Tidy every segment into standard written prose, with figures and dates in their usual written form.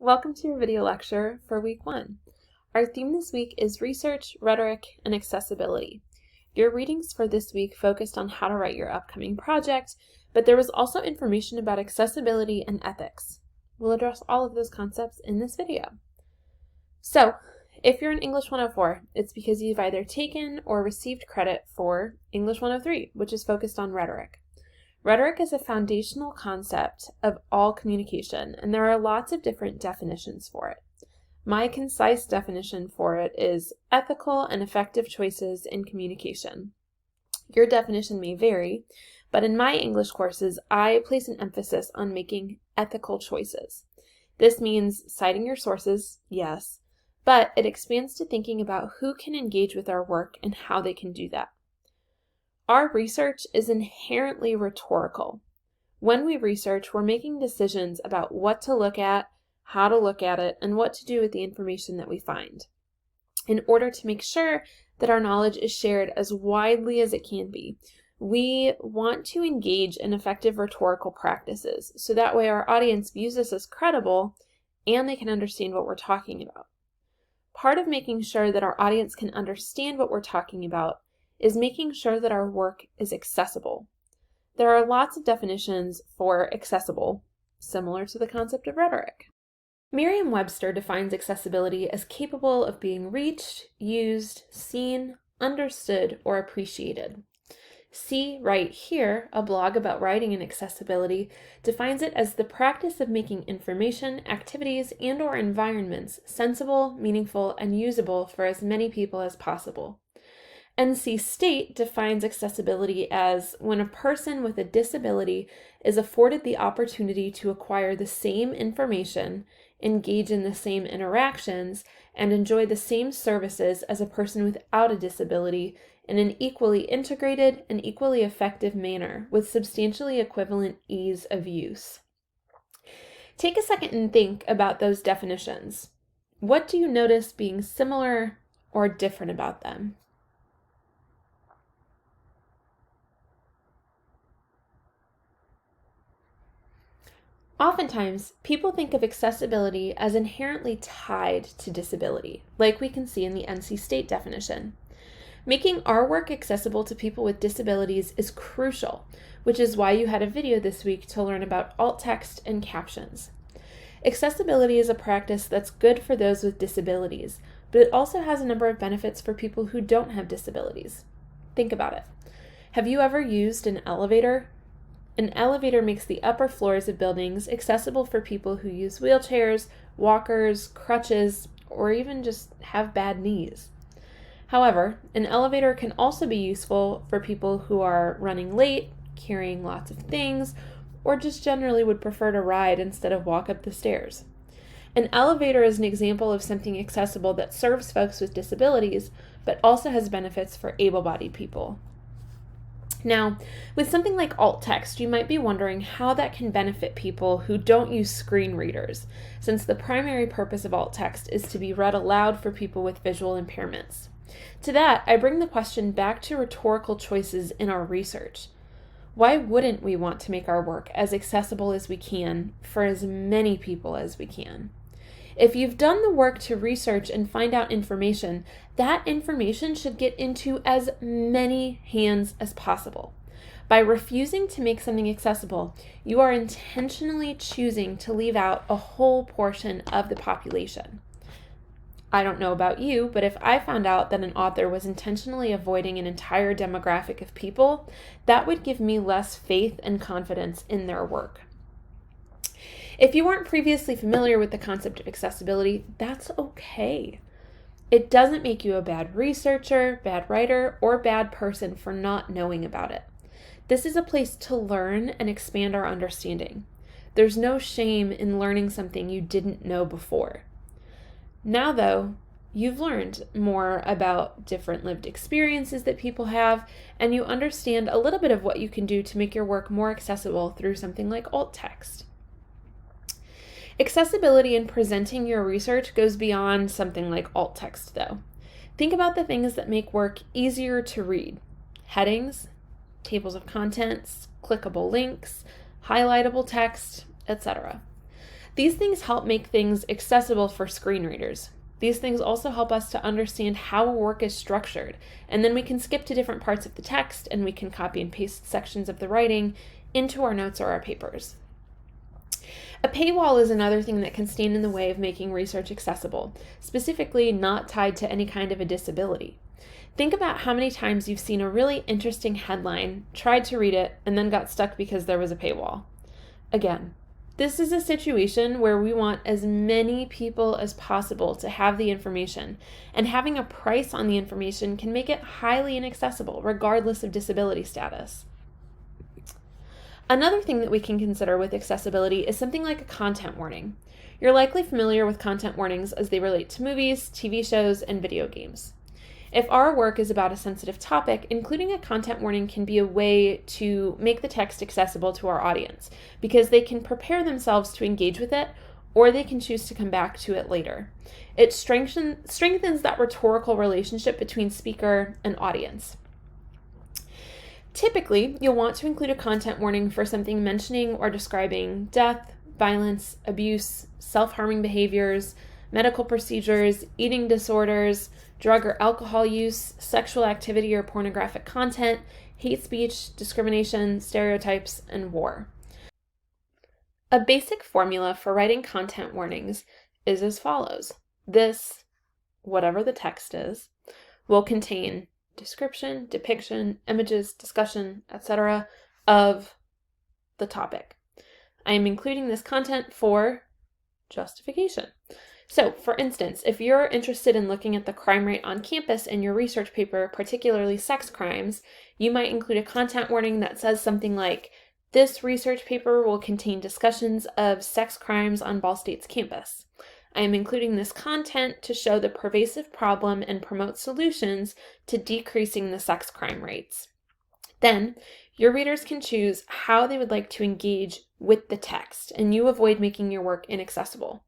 Welcome to your video lecture for week 1. Our theme this week is research, rhetoric, and accessibility. Your readings for this week focused on how to write your upcoming project, but there was also information about accessibility and ethics. We'll address all of those concepts in this video. So, if you're in English 104, it's because you've either taken or received credit for English 103, which is focused on rhetoric. Rhetoric is a foundational concept of all communication, and there are lots of different definitions for it. My concise definition for it is ethical and effective choices in communication. Your definition may vary, but in my English courses, I place an emphasis on making ethical choices. This means citing your sources, yes, but it expands to thinking about who can engage with our work and how they can do that. Our research is inherently rhetorical. When we research, we're making decisions about what to look at, how to look at it, and what to do with the information that we find, in order to make sure that our knowledge is shared as widely as it can be. We want to engage in effective rhetorical practices, so that way our audience views us as credible and they can understand what we're talking about. Part of making sure that our audience can understand what we're talking about is making sure that our work is accessible. There are lots of definitions for accessible, similar to the concept of rhetoric. Merriam-Webster defines accessibility as capable of being reached, used, seen, understood, or appreciated. See Right Here, a blog about writing and accessibility, defines it as the practice of making information, activities, and/or environments sensible, meaningful, and usable for as many people as possible. NC State defines accessibility as when a person with a disability is afforded the opportunity to acquire the same information, engage in the same interactions, and enjoy the same services as a person without a disability in an equally integrated and equally effective manner with substantially equivalent ease of use. Take a second and think about those definitions. What do you notice being similar or different about them? Oftentimes, people think of accessibility as inherently tied to disability, like we can see in the NC State definition. Making our work accessible to people with disabilities is crucial, which is why you had a video this week to learn about alt text and captions. Accessibility is a practice that's good for those with disabilities, but it also has a number of benefits for people who don't have disabilities. Think about it. Have you ever used an elevator? An elevator makes the upper floors of buildings accessible for people who use wheelchairs, walkers, crutches, or even just have bad knees. However, an elevator can also be useful for people who are running late, carrying lots of things, or just generally would prefer to ride instead of walk up the stairs. An elevator is an example of something accessible that serves folks with disabilities, but also has benefits for able-bodied people. Now, with something like alt text, you might be wondering how that can benefit people who don't use screen readers, since the primary purpose of alt text is to be read aloud for people with visual impairments. To that, I bring the question back to rhetorical choices in our research. Why wouldn't we want to make our work as accessible as we can for as many people as we can? If you've done the work to research and find out information, that information should get into as many hands as possible. By refusing to make something accessible, you are intentionally choosing to leave out a whole portion of the population. I don't know about you, but if I found out that an author was intentionally avoiding an entire demographic of people, that would give me less faith and confidence in their work. If you weren't previously familiar with the concept of accessibility, that's okay. It doesn't make you a bad researcher, bad writer, or bad person for not knowing about it. This is a place to learn and expand our understanding. There's no shame in learning something you didn't know before. Now, though, you've learned more about different lived experiences that people have, and you understand a little bit of what you can do to make your work more accessible through something like alt text. Accessibility in presenting your research goes beyond something like alt text, though. Think about the things that make work easier to read: headings, tables of contents, clickable links, highlightable text, etc. These things help make things accessible for screen readers. These things also help us to understand how a work is structured, and then we can skip to different parts of the text and we can copy and paste sections of the writing into our notes or our papers. A paywall is another thing that can stand in the way of making research accessible, specifically not tied to any kind of a disability. Think about how many times you've seen a really interesting headline, tried to read it, and then got stuck because there was a paywall. Again, this is a situation where we want as many people as possible to have the information, and having a price on the information can make it highly inaccessible, regardless of disability status. Another thing that we can consider with accessibility is something like a content warning. You're likely familiar with content warnings as they relate to movies, TV shows, and video games. If our work is about a sensitive topic, including a content warning can be a way to make the text accessible to our audience, because they can prepare themselves to engage with it, or they can choose to come back to it later. It strengthens that rhetorical relationship between speaker and audience. Typically, you'll want to include a content warning for something mentioning or describing death, violence, abuse, self-harming behaviors, medical procedures, eating disorders, drug or alcohol use, sexual activity or pornographic content, hate speech, discrimination, stereotypes, and war. A basic formula for writing content warnings is as follows. This, whatever the text is, will contain description, depiction, images, discussion, etc. of the topic. I am including this content for justification. So, for instance, if you're interested in looking at the crime rate on campus in your research paper, particularly sex crimes, you might include a content warning that says something like, "This research paper will contain discussions of sex crimes on Ball State's campus. I am including this content to show the pervasive problem and promote solutions to decreasing the sex crime rates." Then, your readers can choose how they would like to engage with the text, and you avoid making your work inaccessible.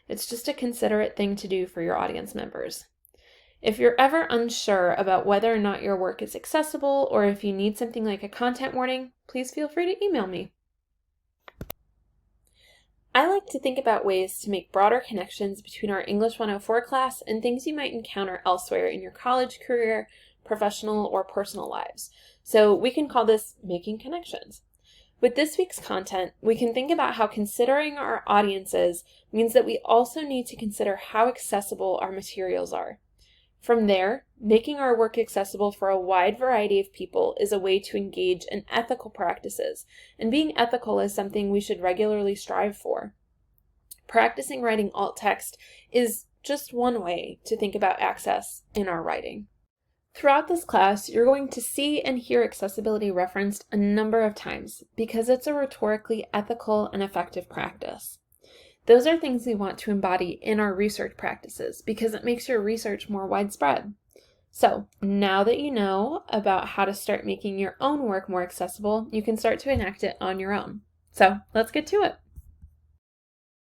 It's just a considerate thing to do for your audience members. If you're ever unsure about whether or not your work is accessible, or if you need something like a content warning, please feel free to email me. I like to think about ways to make broader connections between our English 104 class and things you might encounter elsewhere in your college career, professional, or personal lives. So we can call this making connections. With this week's content, we can think about how considering our audiences means that we also need to consider how accessible our materials are. From there, making our work accessible for a wide variety of people is a way to engage in ethical practices, and being ethical is something we should regularly strive for. Practicing writing alt text is just one way to think about access in our writing. Throughout this class, you're going to see and hear accessibility referenced a number of times because it's a rhetorically ethical and effective practice. Those are things we want to embody in our research practices because it makes your research more widespread. So, now that you know about how to start making your own work more accessible, you can start to enact it on your own. So, let's get to it.